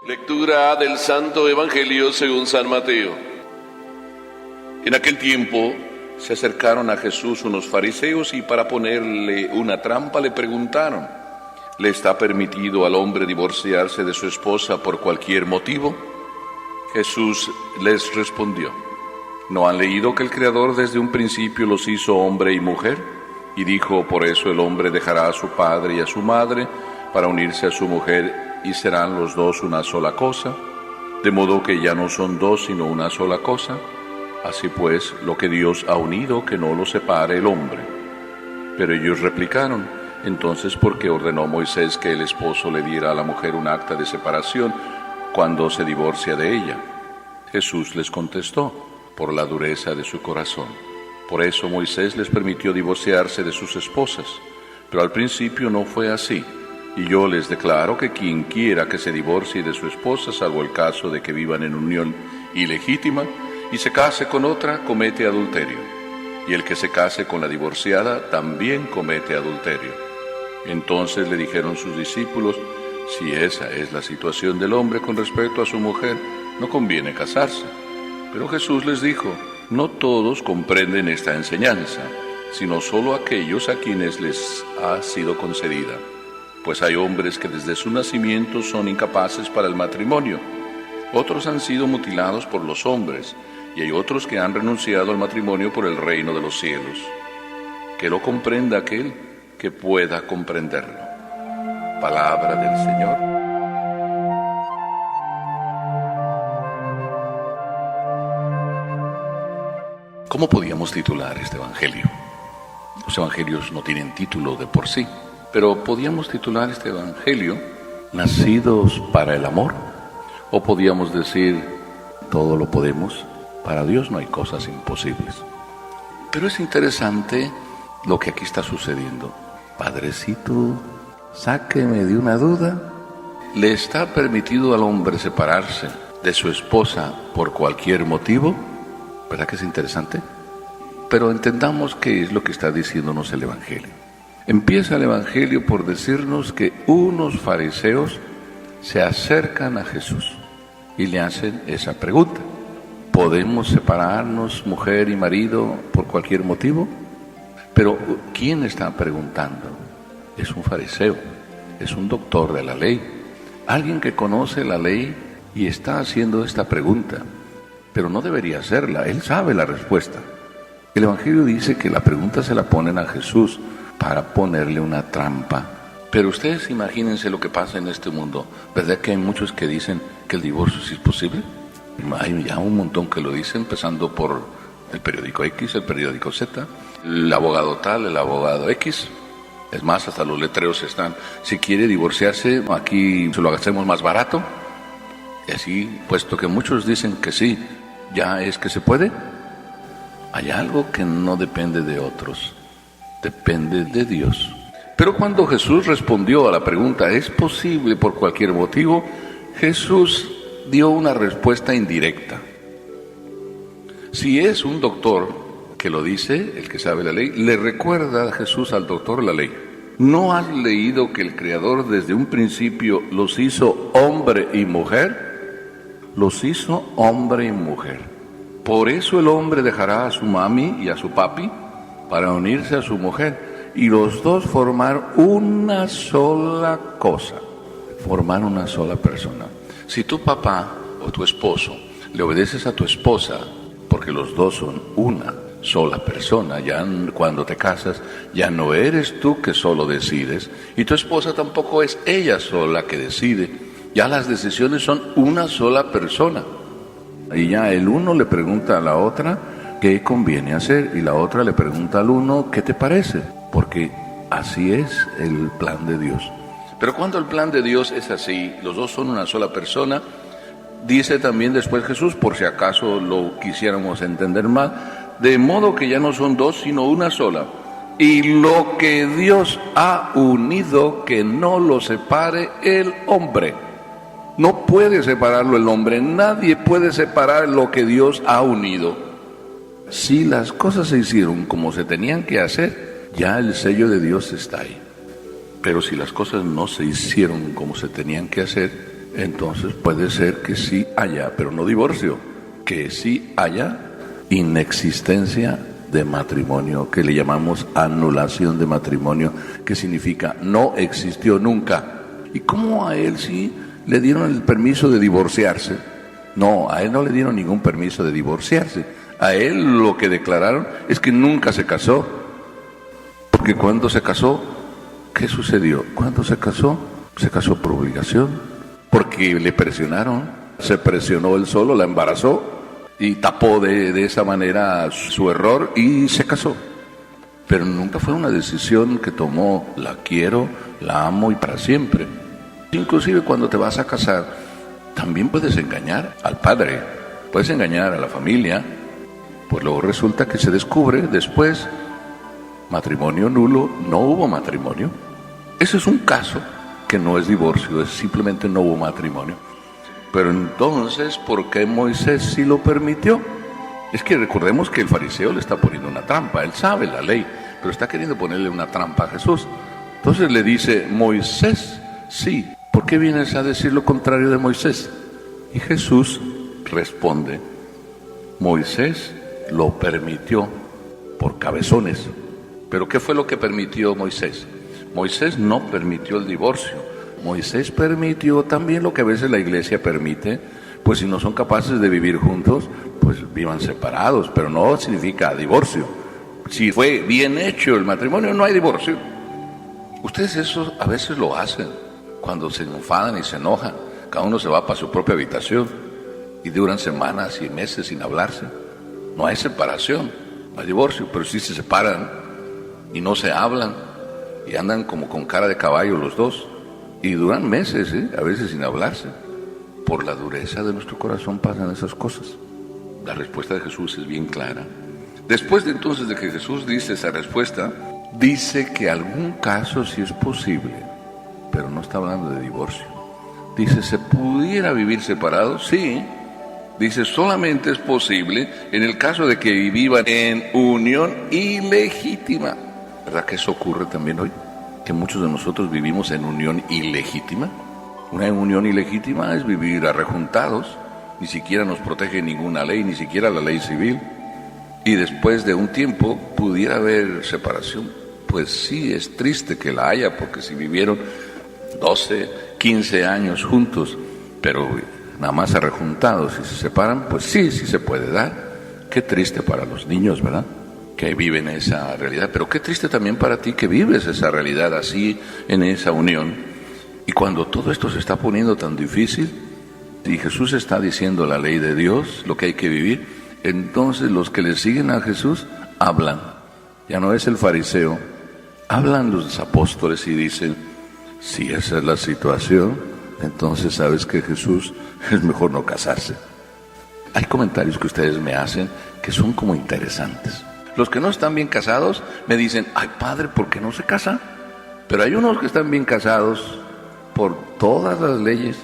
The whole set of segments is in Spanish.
Lectura del Santo Evangelio según San Mateo. En aquel tiempo se acercaron a Jesús unos fariseos y para ponerle una trampa le preguntaron: ¿le está permitido al hombre divorciarse de su esposa por cualquier motivo? Jesús les respondió: ¿no han leído que el Creador desde un principio los hizo hombre y mujer? Y dijo: por eso el hombre dejará a su padre y a su madre para unirse a su mujer, y serán los dos una sola cosa, de modo que ya no son dos sino una sola cosa. Así pues, lo que Dios ha unido, que no lo separe el hombre. Pero ellos replicaron: entonces, ¿por qué ordenó Moisés que el esposo le diera a la mujer un acta de separación cuando se divorcia de ella? Jesús les contestó: por la dureza de su corazón. Por eso Moisés les permitió divorciarse de sus esposas, pero al principio no fue así. Y yo les declaro que quien quiera que se divorcie de su esposa, salvo el caso de que vivan en unión ilegítima, y se case con otra, comete adulterio. Y el que se case con la divorciada también comete adulterio. Entonces le dijeron sus discípulos: si esa es la situación del hombre con respecto a su mujer, no conviene casarse. Pero Jesús les dijo: no todos comprenden esta enseñanza, sino solo aquellos a quienes les ha sido concedida. Pues hay hombres que desde su nacimiento son incapaces para el matrimonio, otros han sido mutilados por los hombres, y hay otros que han renunciado al matrimonio por el reino de los cielos. Que lo comprenda aquel que pueda comprenderlo. Palabra del Señor. ¿Cómo podíamos titular este Evangelio? Los Evangelios no tienen título de por sí, pero podíamos titular este Evangelio Nacidos para el amor, o podíamos decir todo lo podemos, para Dios no hay cosas imposibles. Pero es interesante lo que aquí está sucediendo. Padrecito, sáqueme de una duda. ¿Le está permitido al hombre separarse de su esposa por cualquier motivo? ¿Verdad que es interesante? Pero entendamos qué es lo que está diciéndonos el Evangelio. Empieza el Evangelio por decirnos que unos fariseos se acercan a Jesús y le hacen esa pregunta: ¿podemos separarnos, mujer y marido, por cualquier motivo? Pero ¿quién está preguntando? Es un fariseo, es un doctor de la ley, alguien que conoce la ley y está haciendo esta pregunta. Pero no debería hacerla, él sabe la respuesta. El Evangelio dice que la pregunta se la ponen a Jesús para ponerle una trampa. Pero ustedes imagínense lo que pasa en este mundo. ¿Verdad que hay muchos que dicen que el divorcio sí es posible? Hay ya un montón que lo dicen, empezando por el periódico X, el periódico Z, el abogado tal, el abogado X. Es más, hasta los letreros están: si quiere divorciarse, aquí se lo hacemos más barato. Y así, puesto que muchos dicen que sí, ¿ya es que se puede? Hay algo que no depende de otros, depende de Dios. Pero cuando Jesús respondió a la pregunta: ¿es posible por cualquier motivo?, Jesús dio una respuesta indirecta. Si es un doctor que lo dice, el que sabe la ley, le recuerda a Jesús al doctor la ley: ¿no has leído que el Creador desde un principio los hizo hombre y mujer? Los hizo hombre y mujer. Por eso el hombre dejará a su mami y a su papi para unirse a su mujer, y los dos formar una sola cosa, formar una sola persona. Si tu papá o tu esposo le obedeces a tu esposa, porque los dos son una sola persona, ya cuando te casas ya no eres tú que solo decides, y tu esposa tampoco es ella sola que decide, ya las decisiones son una sola persona. Y ya el uno le pregunta a la otra qué conviene hacer, y la otra le pregunta al uno qué te parece, porque así es el plan de Dios. Pero cuando el plan de Dios es así, los dos son una sola persona, dice también después Jesús, por si acaso lo quisiéramos entender mal, de modo que ya no son dos sino una sola. Y lo que Dios ha unido, que no lo separe el hombre. No puede separarlo el hombre, nadie puede separar lo que Dios ha unido. Si las cosas se hicieron como se tenían que hacer, ya el sello de Dios está ahí. Pero si las cosas no se hicieron como se tenían que hacer, entonces puede ser que sí haya, pero no divorcio, que sí haya inexistencia de matrimonio, que le llamamos anulación de matrimonio, que significa no existió nunca. ¿Y cómo a él sí le dieron el permiso de divorciarse? No, a él no le dieron ningún permiso de divorciarse. A él lo que declararon es que nunca se casó. Porque cuando se casó, ¿qué sucedió? Cuando se casó por obligación, porque le presionaron, se presionó él solo, la embarazó y tapó de esa manera su error y se casó. Pero nunca fue una decisión que tomó, la quiero, la amo y para siempre. Inclusive cuando te vas a casar, también puedes engañar al padre, puedes engañar a la familia, pues luego resulta que se descubre después, matrimonio nulo, no hubo matrimonio. Ese es un caso que no es divorcio, es simplemente no hubo matrimonio. Pero entonces, ¿por qué Moisés sí lo permitió? Es que recordemos que el fariseo le está poniendo una trampa, él sabe la ley, pero está queriendo ponerle una trampa a Jesús. Entonces le dice, Moisés, sí, ¿por qué vienes a decir lo contrario de Moisés? Y Jesús responde, Moisés lo permitió por cabezones. ¿Pero qué fue lo que permitió Moisés? Moisés no permitió el divorcio. Moisés permitió también lo que a veces la iglesia permite, pues si no son capaces de vivir juntos, pues vivan separados, pero no significa divorcio. Si fue bien hecho el matrimonio, no hay divorcio. Ustedes eso a veces lo hacen, cuando se enfadan y se enojan, cada uno se va para su propia habitación y duran semanas y meses sin hablarse. No hay separación, no hay divorcio, pero sí se separan y no se hablan y andan como con cara de caballo los dos y duran meses, a veces sin hablarse. Por la dureza de nuestro corazón pasan esas cosas. La respuesta de Jesús es bien clara. Después de entonces de que Jesús dice esa respuesta, dice que algún caso sí es posible, pero no está hablando de divorcio. Dice, ¿se pudiera vivir separados? Sí. Dice, solamente es posible en el caso de que vivan en unión ilegítima. ¿Verdad que eso ocurre también hoy? Que muchos de nosotros vivimos en unión ilegítima. Una unión ilegítima es vivir arrejuntados, ni siquiera nos protege ninguna ley, ni siquiera la ley civil. Y después de un tiempo pudiera haber separación. Pues sí, es triste que la haya, porque si vivieron 12, 15 años juntos, pero nada más arrejuntados y se separan, pues sí se puede dar. Qué triste para los niños, ¿verdad?, que viven esa realidad, pero qué triste también para ti que vives esa realidad así, en esa unión. Y cuando todo esto se está poniendo tan difícil, y Jesús está diciendo la ley de Dios, lo que hay que vivir, entonces los que le siguen a Jesús hablan. Ya no es el fariseo, hablan los apóstoles y dicen, si esa es la situación, entonces sabes que Jesús es mejor no casarse. Hay comentarios que ustedes me hacen que son como interesantes. Los que no están bien casados me dicen, ay padre, ¿por qué no se casa? Pero hay unos que están bien casados por todas las leyes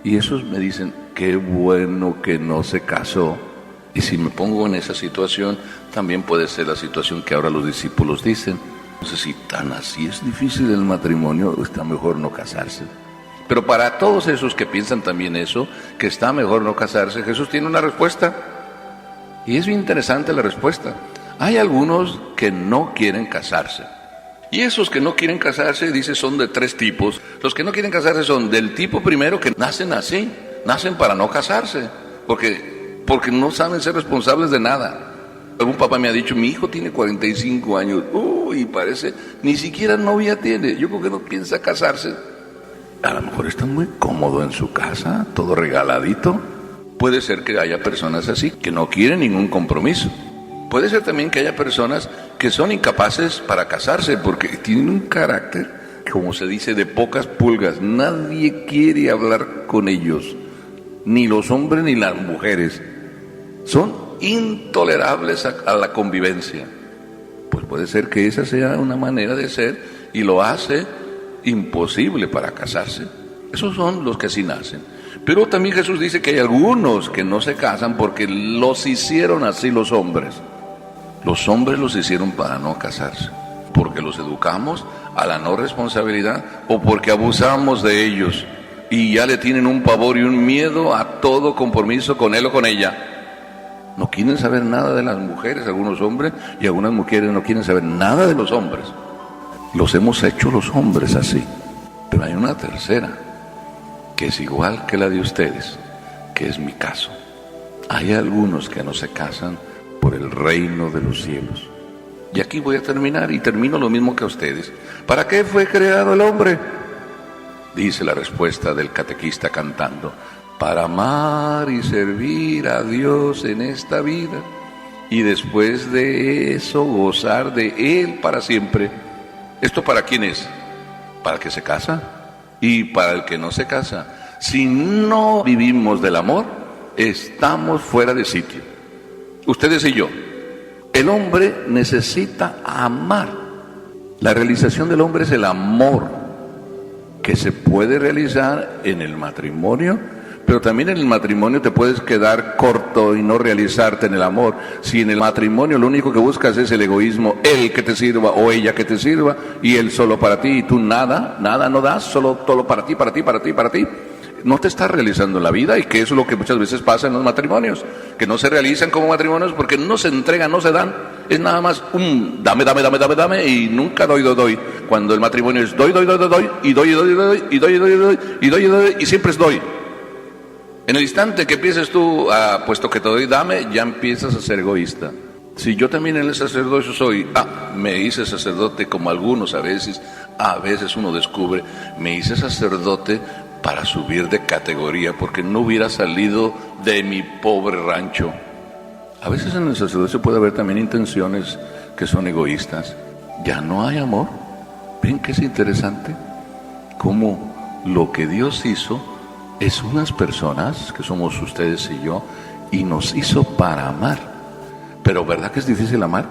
y esos me dicen, qué bueno que no se casó. Y si me pongo en esa situación, también puede ser la situación que ahora los discípulos dicen. Entonces, si tan así es difícil el matrimonio, está mejor no casarse. Pero para todos esos que piensan también eso, que está mejor no casarse, Jesús tiene una respuesta. Y es bien interesante la respuesta. Hay algunos que no quieren casarse. Y esos que no quieren casarse, dice, son de tres tipos. Los que no quieren casarse son del tipo primero, que nacen así, nacen para no casarse, porque no saben ser responsables de nada. Algún papá me ha dicho, mi hijo tiene 45 años, y parece, ni siquiera novia tiene, yo creo que no piensa casarse. A lo mejor está muy cómodo en su casa, todo regaladito. Puede ser que haya personas así, que no quieren ningún compromiso. Puede ser también que haya personas que son incapaces para casarse, porque tienen un carácter, como se dice, de pocas pulgas. Nadie quiere hablar con ellos, ni los hombres ni las mujeres. Son intolerables a la convivencia. Pues puede ser que esa sea una manera de ser y lo hace imposible para casarse. Esos son los que así nacen. Pero también Jesús dice que hay algunos que no se casan porque los hicieron así los hombres. Los hombres los hicieron para no casarse, porque los educamos a la no responsabilidad o porque abusamos de ellos. y ya le tienen un pavor y un miedo a todo compromiso con él o con ella. No quieren saber nada de las mujeres, algunos hombres, y algunas mujeres no quieren saber nada de los hombres. Los hemos hecho los hombres así. Pero hay una tercera, que es igual que la de ustedes, que es mi caso. Hay algunos que no se casan por el reino de los cielos. Y aquí voy a terminar, y termino lo mismo que ustedes. ¿Para qué fue creado el hombre? Dice la respuesta del catequista cantando: para amar y servir a Dios en esta vida, y después de eso gozar de Él para siempre. ¿Esto para quién es? Para el que se casa y para el que no se casa. Si no vivimos del amor, estamos fuera de sitio. Ustedes y yo. El hombre necesita amar. La realización del hombre es el amor, que se puede realizar en el matrimonio, pero también en el matrimonio te puedes quedar corto y no realizarte en el amor. Si en el matrimonio lo único que buscas es el egoísmo, él que te sirva o ella que te sirva, y él solo para ti, y tú nada no das, solo todo para ti, no te estás realizando en la vida, y que eso es lo que muchas veces pasa en los matrimonios, que no se realizan como matrimonios porque no se entregan, no se dan. Es nada más un dame, y nunca doy. Cuando el matrimonio es doy, y siempre es doy. En el instante que empieces tú, puesto que te doy, dame, ya empiezas a ser egoísta. Si yo también en el sacerdocio soy, me hice sacerdote como algunos a veces uno descubre, me hice sacerdote para subir de categoría, porque no hubiera salido de mi pobre rancho. A veces en el sacerdocio puede haber también intenciones que son egoístas. Ya no hay amor. ¿Ven que es interesante? Cómo lo que Dios hizo es unas personas, que somos ustedes y yo, y nos hizo para amar. Pero ¿verdad que es difícil amar?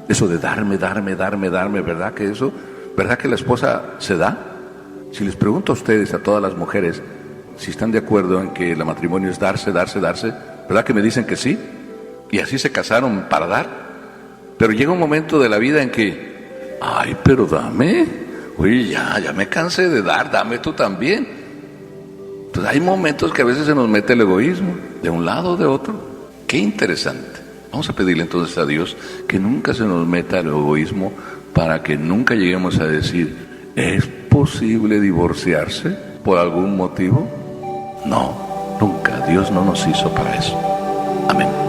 Eso de darme, ¿verdad que eso? ¿Verdad que la esposa se da? Si les pregunto a ustedes, a todas las mujeres, si están de acuerdo en que el matrimonio es darse, ¿verdad que me dicen que sí? Y así se casaron para dar. Pero llega un momento de la vida en que, pero dame, oye, ya me cansé de dar, dame tú también. Entonces hay momentos que a veces se nos mete el egoísmo, de un lado o de otro. Qué interesante. Vamos a pedirle entonces a Dios que nunca se nos meta el egoísmo, para que nunca lleguemos a decir, ¿es posible divorciarse por algún motivo? No, nunca. Dios no nos hizo para eso. Amén.